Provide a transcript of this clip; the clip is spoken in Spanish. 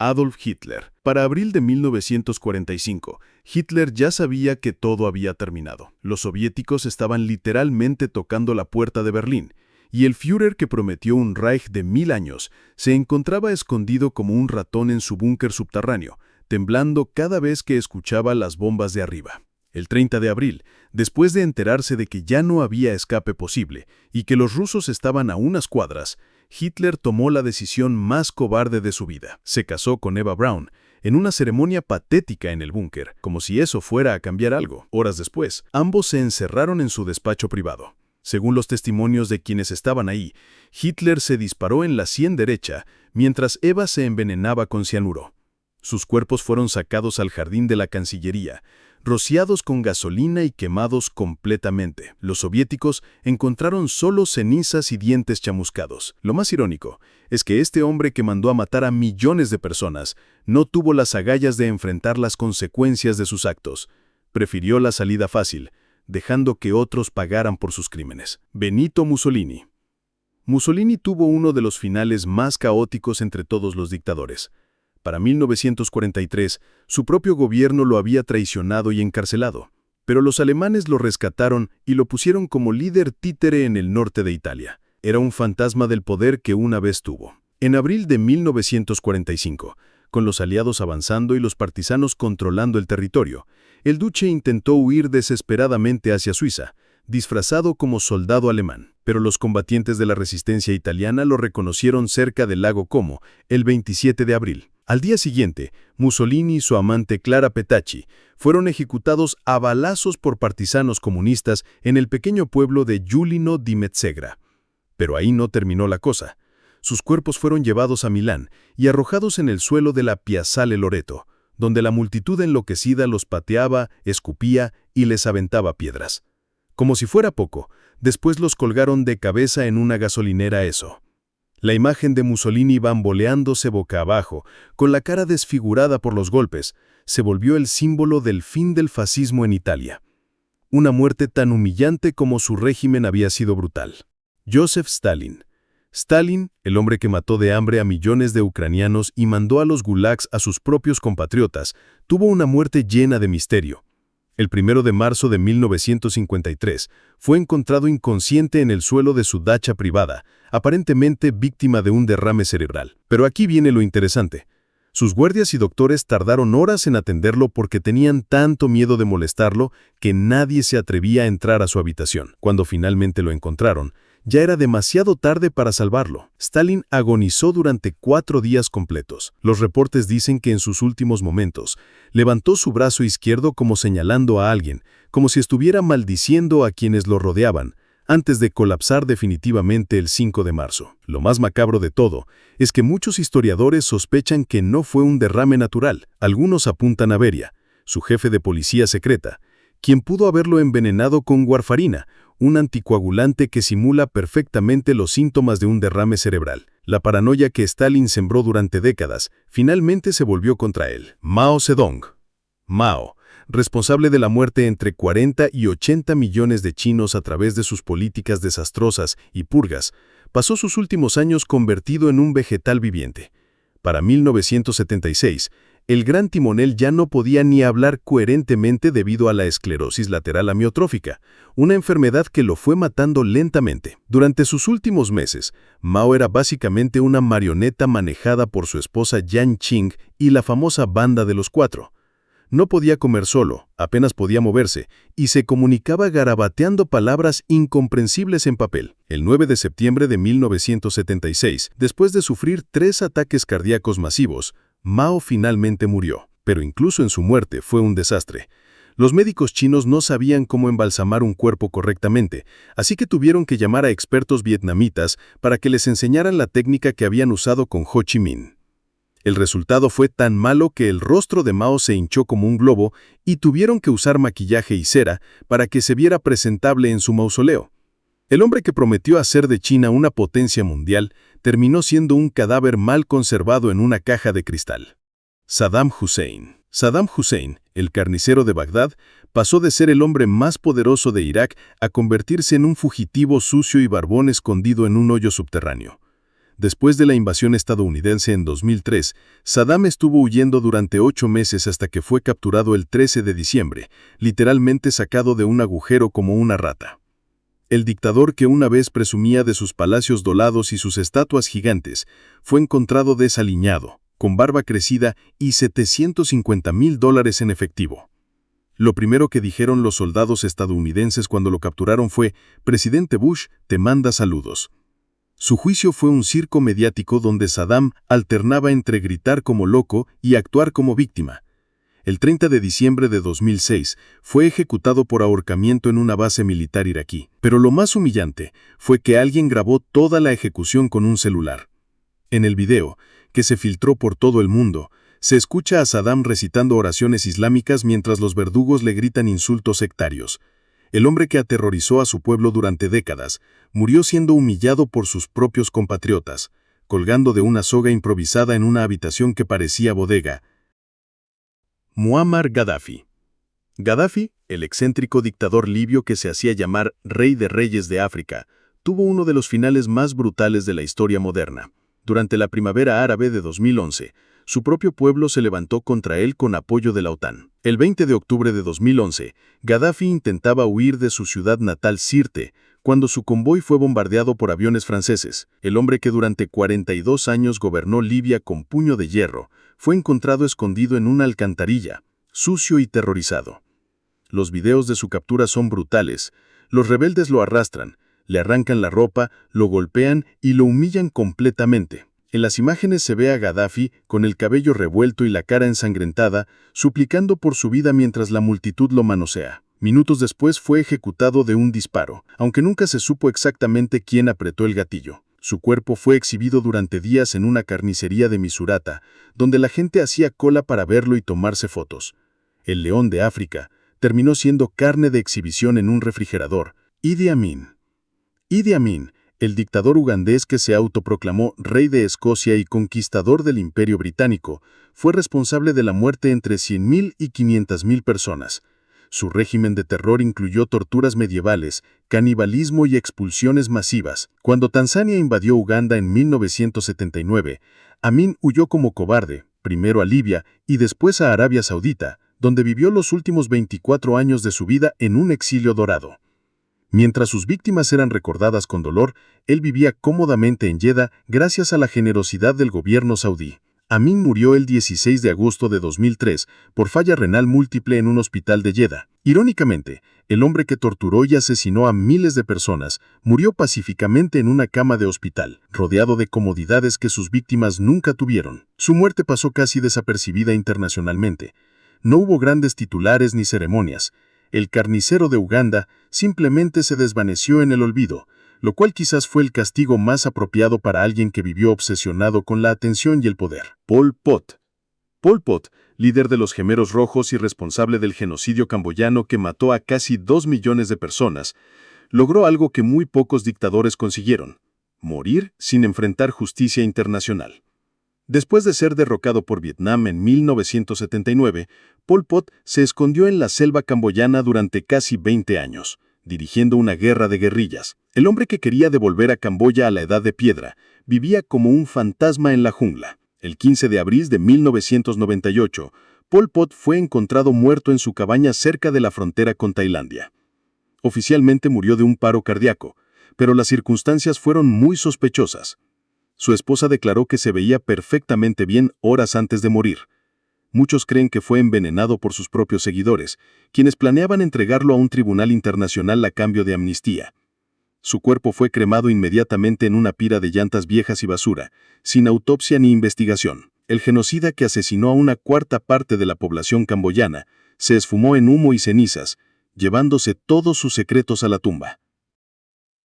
Adolf Hitler. Para abril de 1945, Hitler ya sabía que todo había terminado. Los soviéticos estaban literalmente tocando la puerta de Berlín, y el Führer, que prometió un Reich de 1000 años, se encontraba escondido como un ratón en su búnker subterráneo, temblando cada vez que escuchaba las bombas de arriba. El 30 de abril, después de enterarse de que ya no había escape posible y que los rusos estaban a unas cuadras, Hitler tomó la decisión más cobarde de su vida. Se casó con Eva Braun en una ceremonia patética en el búnker, como si eso fuera a cambiar algo. Horas después, ambos se encerraron en su despacho privado. Según los testimonios de quienes estaban ahí, Hitler se disparó en la sien derecha mientras Eva se envenenaba con cianuro. Sus cuerpos fueron sacados al jardín de la Cancillería, rociados con gasolina y quemados completamente. Los soviéticos encontraron solo cenizas y dientes chamuscados. Lo más irónico es que este hombre que mandó a matar a millones de personas no tuvo las agallas de enfrentar las consecuencias de sus actos. Prefirió la salida fácil, dejando que otros pagaran por sus crímenes. Benito Mussolini. Mussolini tuvo uno de los finales más caóticos entre todos los dictadores. Para 1943, su propio gobierno lo había traicionado y encarcelado, pero los alemanes lo rescataron y lo pusieron como líder títere en el norte de Italia. Era un fantasma del poder que una vez tuvo. En abril de 1945, con los aliados avanzando y los partisanos controlando el territorio, el duque intentó huir desesperadamente hacia Suiza, disfrazado como soldado alemán, pero los combatientes de la resistencia italiana lo reconocieron cerca del lago Como el 27 de abril. Al día siguiente, Mussolini y su amante Clara Petacci fueron ejecutados a balazos por partisanos comunistas en el pequeño pueblo de Giulino di Mezzegra. Pero ahí no terminó la cosa. Sus cuerpos fueron llevados a Milán y arrojados en el suelo de la Piazzale Loreto, donde la multitud enloquecida los pateaba, escupía y les aventaba piedras. Como si fuera poco, después los colgaron de cabeza en una gasolinera Esso. La imagen de Mussolini bamboleándose boca abajo, con la cara desfigurada por los golpes, se volvió el símbolo del fin del fascismo en Italia. Una muerte tan humillante como su régimen había sido brutal. Joseph Stalin. Stalin, el hombre que mató de hambre a millones de ucranianos y mandó a los gulags a sus propios compatriotas, tuvo una muerte llena de misterio. El 1 de marzo de 1953 fue encontrado inconsciente en el suelo de su dacha privada, aparentemente víctima de un derrame cerebral. Pero aquí viene lo interesante. Sus guardias y doctores tardaron horas en atenderlo porque tenían tanto miedo de molestarlo que nadie se atrevía a entrar a su habitación. Cuando finalmente lo encontraron, ya era demasiado tarde para salvarlo. Stalin agonizó durante 4 días completos. Los reportes dicen que en sus últimos momentos levantó su brazo izquierdo como señalando a alguien, como si estuviera maldiciendo a quienes lo rodeaban, antes de colapsar definitivamente el 5 de marzo. Lo más macabro de todo es que muchos historiadores sospechan que no fue un derrame natural. Algunos apuntan a Beria, su jefe de policía secreta, quien pudo haberlo envenenado con warfarina, un anticoagulante que simula perfectamente los síntomas de un derrame cerebral. La paranoia que Stalin sembró durante décadas finalmente se volvió contra él. Mao Zedong. Mao, responsable de la muerte entre 40 y 80 millones de chinos a través de sus políticas desastrosas y purgas, pasó sus últimos años convertido en un vegetal viviente. Para 1976, el gran timonel ya no podía ni hablar coherentemente debido a la esclerosis lateral amiotrófica, una enfermedad que lo fue matando lentamente. Durante sus últimos meses, Mao era básicamente una marioneta manejada por su esposa Jiang Qing y la famosa Banda de los Cuatro. No podía comer solo, apenas podía moverse, y se comunicaba garabateando palabras incomprensibles en papel. El 9 de septiembre de 1976, después de sufrir 3 ataques cardíacos masivos, Mao finalmente murió, pero incluso en su muerte fue un desastre. Los médicos chinos no sabían cómo embalsamar un cuerpo correctamente, así que tuvieron que llamar a expertos vietnamitas para que les enseñaran la técnica que habían usado con Ho Chi Minh. El resultado fue tan malo que el rostro de Mao se hinchó como un globo y tuvieron que usar maquillaje y cera para que se viera presentable en su mausoleo. El hombre que prometió hacer de China una potencia mundial terminó siendo un cadáver mal conservado en una caja de cristal. Saddam Hussein. Saddam Hussein, el carnicero de Bagdad, pasó de ser el hombre más poderoso de Irak a convertirse en un fugitivo sucio y barbón escondido en un hoyo subterráneo. Después de la invasión estadounidense en 2003, Saddam estuvo huyendo durante 8 meses hasta que fue capturado el 13 de diciembre, literalmente sacado de un agujero como una rata. El dictador que una vez presumía de sus palacios dolados y sus estatuas gigantes, fue encontrado desaliñado, con barba crecida y $750,000 en efectivo. Lo primero que dijeron los soldados estadounidenses cuando lo capturaron fue: «Presidente Bush, te manda saludos». Su juicio fue un circo mediático donde Saddam alternaba entre gritar como loco y actuar como víctima. El 30 de diciembre de 2006 fue ejecutado por ahorcamiento en una base militar iraquí. Pero lo más humillante fue que alguien grabó toda la ejecución con un celular. En el video, que se filtró por todo el mundo, se escucha a Saddam recitando oraciones islámicas mientras los verdugos le gritan insultos sectarios. El hombre que aterrorizó a su pueblo durante décadas murió siendo humillado por sus propios compatriotas, colgando de una soga improvisada en una habitación que parecía bodega. Muammar Gaddafi. Gaddafi, el excéntrico dictador libio que se hacía llamar Rey de Reyes de África, tuvo uno de los finales más brutales de la historia moderna. Durante la primavera árabe de 2011, su propio pueblo se levantó contra él con apoyo de la OTAN. El 20 de octubre de 2011, Gaddafi intentaba huir de su ciudad natal Sirte, cuando su convoy fue bombardeado por aviones franceses. El hombre que durante 42 años gobernó Libia con puño de hierro, fue encontrado escondido en una alcantarilla, sucio y terrorizado. Los videos de su captura son brutales. Los rebeldes lo arrastran, le arrancan la ropa, lo golpean y lo humillan completamente. En las imágenes se ve a Gaddafi con el cabello revuelto y la cara ensangrentada, suplicando por su vida mientras la multitud lo manosea. Minutos después fue ejecutado de un disparo, aunque nunca se supo exactamente quién apretó el gatillo. Su cuerpo fue exhibido durante días en una carnicería de Misurata, donde la gente hacía cola para verlo y tomarse fotos. El león de África terminó siendo carne de exhibición en un refrigerador. Idi Amin. Idi Amin, el dictador ugandés que se autoproclamó rey de Escocia y conquistador del Imperio Británico, fue responsable de la muerte entre 100,000 y 500,000 personas. Su régimen de terror incluyó torturas medievales, canibalismo y expulsiones masivas. Cuando Tanzania invadió Uganda en 1979, Amin huyó como cobarde, primero a Libia y después a Arabia Saudita, donde vivió los últimos 24 años de su vida en un exilio dorado. Mientras sus víctimas eran recordadas con dolor, él vivía cómodamente en Jeddah gracias a la generosidad del gobierno saudí. Amin murió el 16 de agosto de 2003 por falla renal múltiple en un hospital de Jeddah. Irónicamente, el hombre que torturó y asesinó a miles de personas murió pacíficamente en una cama de hospital, rodeado de comodidades que sus víctimas nunca tuvieron. Su muerte pasó casi desapercibida internacionalmente. No hubo grandes titulares ni ceremonias. El carnicero de Uganda simplemente se desvaneció en el olvido, lo cual quizás fue el castigo más apropiado para alguien que vivió obsesionado con la atención y el poder. Pol Pot. Pol Pot, líder de los Gemeros Rojos y responsable del genocidio camboyano que mató a casi 2 millones de personas, logró algo que muy pocos dictadores consiguieron: morir sin enfrentar justicia internacional. Después de ser derrocado por Vietnam en 1979, Pol Pot se escondió en la selva camboyana durante casi 20 años, dirigiendo una guerra de guerrillas. El hombre que quería devolver a Camboya a la Edad de Piedra vivía como un fantasma en la jungla. El 15 de abril de 1998, Pol Pot fue encontrado muerto en su cabaña cerca de la frontera con Tailandia. Oficialmente murió de un paro cardíaco, pero las circunstancias fueron muy sospechosas. Su esposa declaró que se veía perfectamente bien horas antes de morir. Muchos creen que fue envenenado por sus propios seguidores, quienes planeaban entregarlo a un tribunal internacional a cambio de amnistía. Su cuerpo fue cremado inmediatamente en una pira de llantas viejas y basura, sin autopsia ni investigación. El genocida que asesinó a una cuarta parte de la población camboyana se esfumó en humo y cenizas, llevándose todos sus secretos a la tumba.